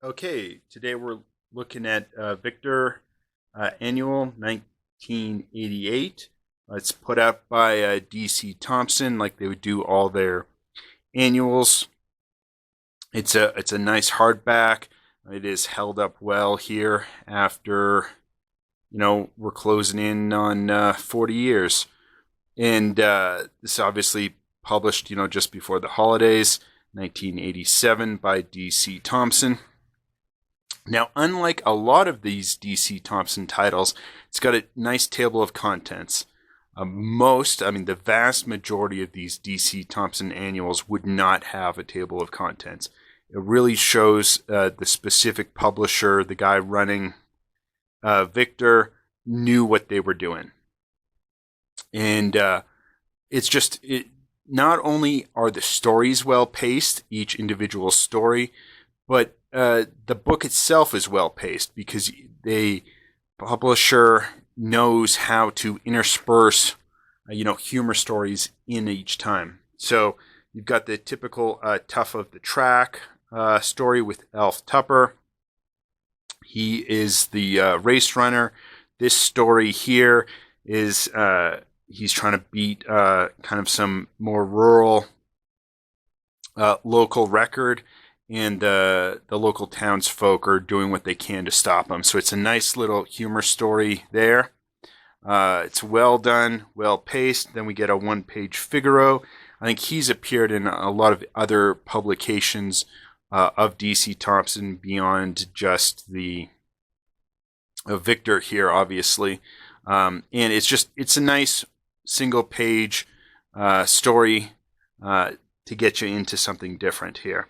Okay, today we're looking at Victor Annual 1988. It's put out by DC Thompson, like they would do all their annuals. It's a nice hardback. It is held up well here after we're closing in on 40 years, and this obviously published just before the holidays, 1987 by DC Thompson. Now, unlike a lot of these DC Thompson titles, it's got a nice table of contents. The vast majority of these DC Thompson annuals would not have a table of contents. It really shows the specific publisher, the guy running Victor, knew what they were doing. And not only are the stories well paced, each individual story, but the book itself is well paced because the publisher knows how to intersperse, humor stories in each time. So you've got the typical tough of the track story with Alf Tupper. He is the race runner. This story here is he's trying to beat kind of some more rural local record, and the local townsfolk are doing what they can to stop him. So it's a nice little humor story there. It's well done, well paced. Then we get a one-page Figaro. I think he's appeared in a lot of other publications of DC Thompson beyond just the Victor here, obviously. And it's a nice single-page story to get you into something different here.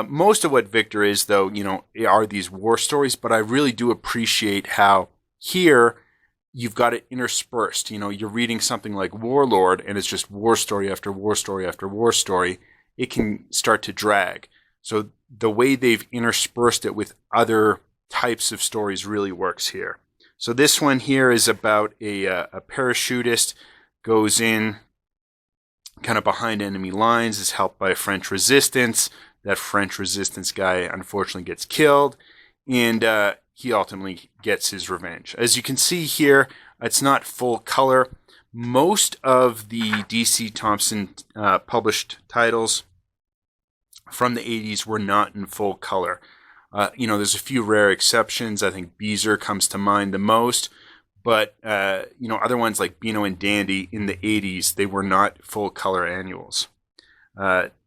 Most of what Victor is, though, are these war stories, but I really do appreciate how here you've got it interspersed. You're reading something like Warlord, and it's just war story after war story after war story. It can start to drag. So the way they've interspersed it with other types of stories really works here. So this one here is about a parachutist goes in kind of behind enemy lines, is helped by French resistance. That French resistance guy unfortunately gets killed, and he ultimately gets his revenge. As you can see here, it's not full color. Most of the DC Thompson published titles from the 80s were not in full color. There's a few rare exceptions. I think Beezer comes to mind the most, but other ones like Beano and Dandy in the 80s, they were not full color annuals.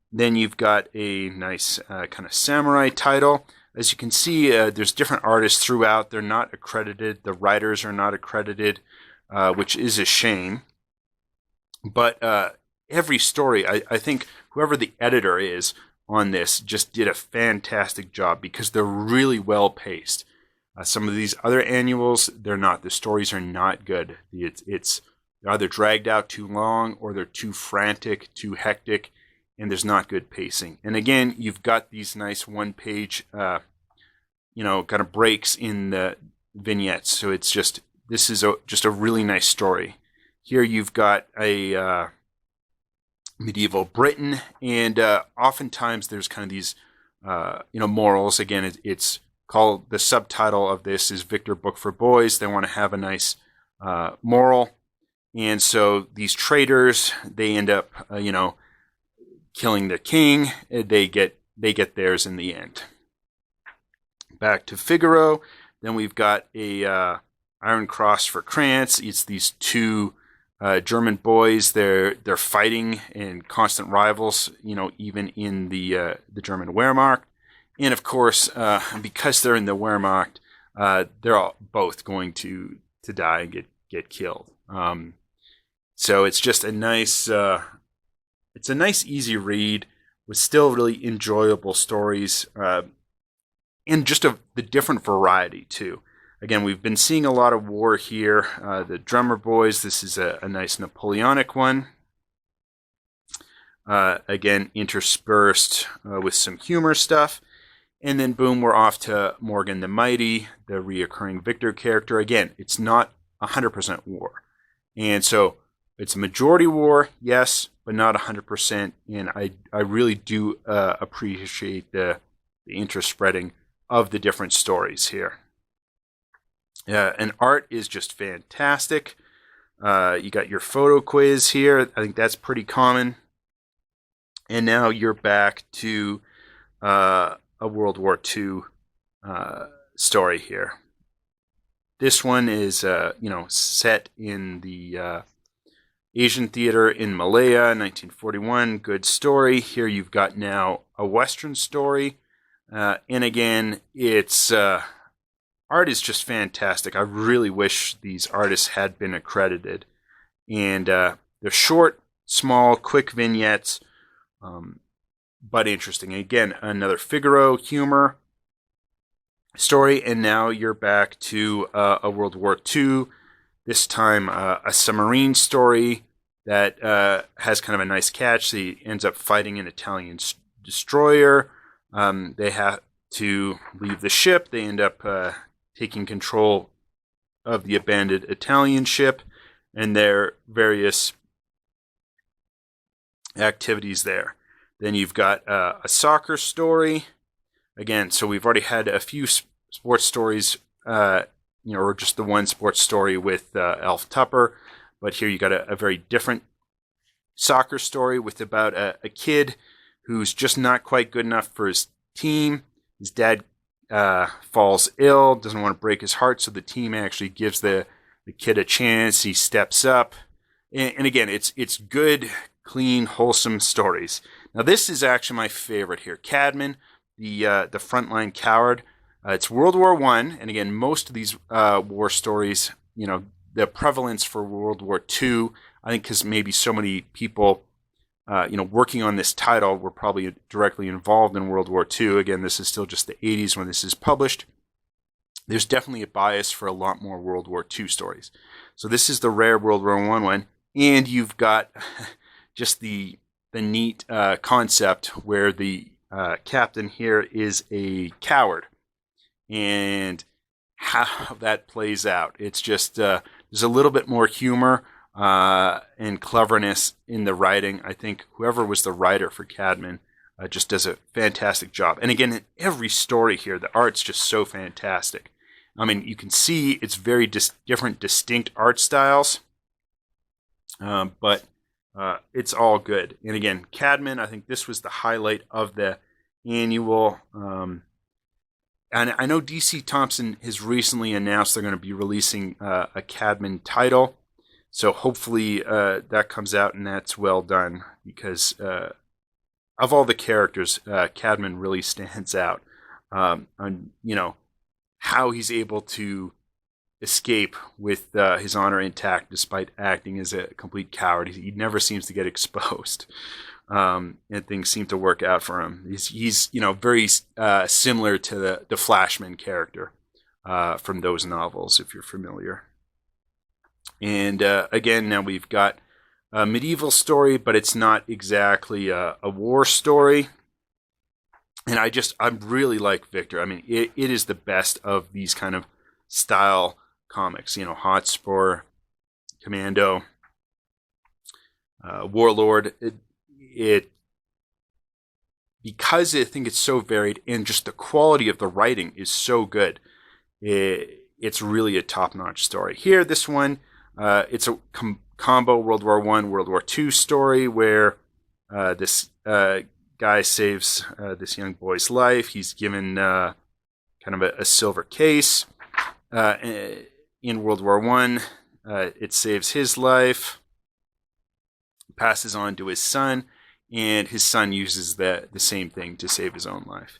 Then you've got a nice kind of samurai title. As you can see, there's different artists throughout. They're not accredited. The writers are not accredited, which is a shame. But every story, I think whoever the editor is on this just did a fantastic job because they're really well paced. Some of these other annuals, they're not. The stories are not good. They're either dragged out too long or they're too frantic, too hectic, and there's not good pacing. And again, you've got these nice one-page, kind of breaks in the vignettes. So this is just a really nice story. Here you've got a medieval Britain, and oftentimes there's kind of these, morals. Again, it's called, the subtitle of this is Victor Book for Boys. They want to have a nice moral, and so these traitors, they end up, killing the king. They get theirs in the end. Back to Figaro. Then we've got a Iron Cross for Krantz. It's these two German boys. They're fighting and constant rivals. Even in the German Wehrmacht. And of course, because they're in the Wehrmacht, they're all both going to die and get killed. So it's just a nice. It's a nice, easy read with still really enjoyable stories, and just the different variety, too. Again, we've been seeing a lot of war here. The Drummer Boys, this is a nice Napoleonic one. Again, interspersed with some humor stuff. And then, boom, we're off to Morgan the Mighty, the reoccurring Victor character. Again, it's not 100% war. And so it's a majority war, yes, but not 100%. And I really do appreciate the interspreading of the different stories here. And art is just fantastic. You got your photo quiz here. I think that's pretty common. And now you're back to a World War II story here. This one is, set in the Asian theater in Malaya, 1941. Good story. Here you've got now a Western story. And again, it's art is just fantastic. I really wish these artists had been accredited. And they're short, small, quick vignettes, but interesting. Again, another Figaro humor story, and now you're back to a World War II. This time, a submarine story that has kind of a nice catch. He ends up fighting an Italian destroyer. They have to leave the ship. They end up taking control of the abandoned Italian ship and their various activities there. Then you've got a soccer story. Again, so we've already had a few sports stories, or just the one sports story with Alf Tupper. But here you got a very different soccer story with about a kid who's just not quite good enough for his team. His dad falls ill, doesn't want to break his heart, so the team actually gives the kid a chance. He steps up. And again, it's good, clean, wholesome stories. Now, this is actually my favorite here. Cadman, the frontline coward. It's World War I, and again, most of these war stories, the prevalence for World War II, I think because maybe so many people, working on this title were probably directly involved in World War II. Again, this is still just the 80s when this is published. There's definitely a bias for a lot more World War II stories. So this is the rare World War I one, and you've got just the neat concept where the captain here is a coward, and how that plays out. It's just there's a little bit more humor and cleverness in the writing. I think whoever was the writer for Cadman just does a fantastic job. And again, in every story here, the art's just so fantastic. I mean, you can see it's very different, distinct art styles, but it's all good. And again, Cadman, I think this was the highlight of the annual. And I know DC Thompson has recently announced they're going to be releasing a Cadman title. So hopefully that comes out and that's well done, because of all the characters, Cadman really stands out. On how he's able to escape with his honor intact despite acting as a complete coward. He never seems to get exposed, and things seem to work out for him. He's very similar to the Flashman character from those novels, if you're familiar. And again, now we've got a medieval story, but it's not exactly a war story. And I really like Victor. I mean, it is the best of these kind of style comics. Hotspur, Commando, Warlord. It because I think it's so varied and just the quality of the writing is so good. It's really a top-notch story. Here, this one, it's a combo World War I, World War II story where this guy saves this young boy's life. He's given kind of a silver case. In World War I, it saves his life, passes on to his son, and his son uses the same thing to save his own life.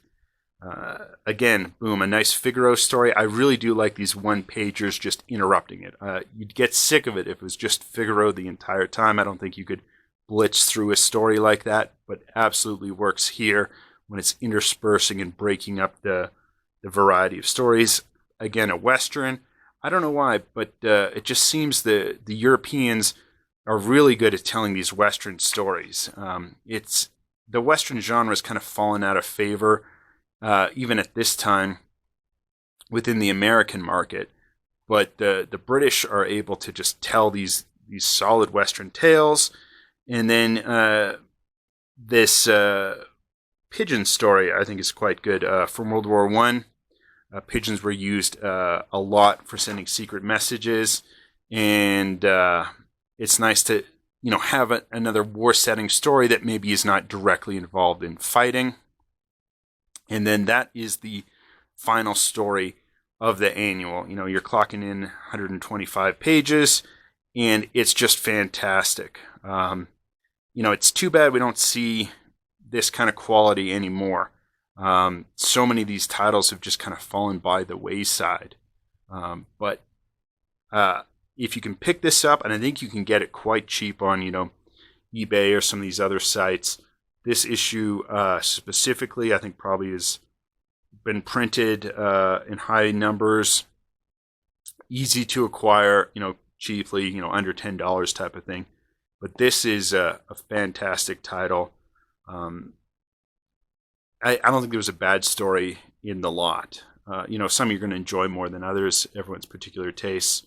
Again, boom, a nice Figaro story. I really do like these one-pagers just interrupting it. You'd get sick of it if it was just Figaro the entire time. I don't think you could blitz through a story like that, but absolutely works here when it's interspersing and breaking up the variety of stories. Again, a Western. I don't know why, but it just seems the Europeans are really good at telling these Western stories. It's the Western genre has kind of fallen out of favor, even at this time within the American market. But the British are able to just tell these solid Western tales. And then this pigeon story, I think, is quite good from World War I. Pigeons were used a lot for sending secret messages, and it's nice to have another war setting story that maybe is not directly involved in fighting. And then that is the final story of the annual. You're clocking in 125 pages, and it's just fantastic. It's too bad we don't see this kind of quality anymore. So many of these titles have just kind of fallen by the wayside. But if you can pick this up, and I think you can get it quite cheap on, eBay or some of these other sites, this issue specifically, I think probably has been printed in high numbers, easy to acquire, cheaply, under $10 type of thing. But this is a fantastic title. I don't think there was a bad story in the lot. Some you're going to enjoy more than others, everyone's particular tastes.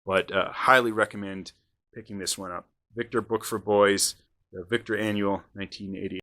But highly recommend picking this one up. Victor Book for Boys, the Victor Annual, 1988.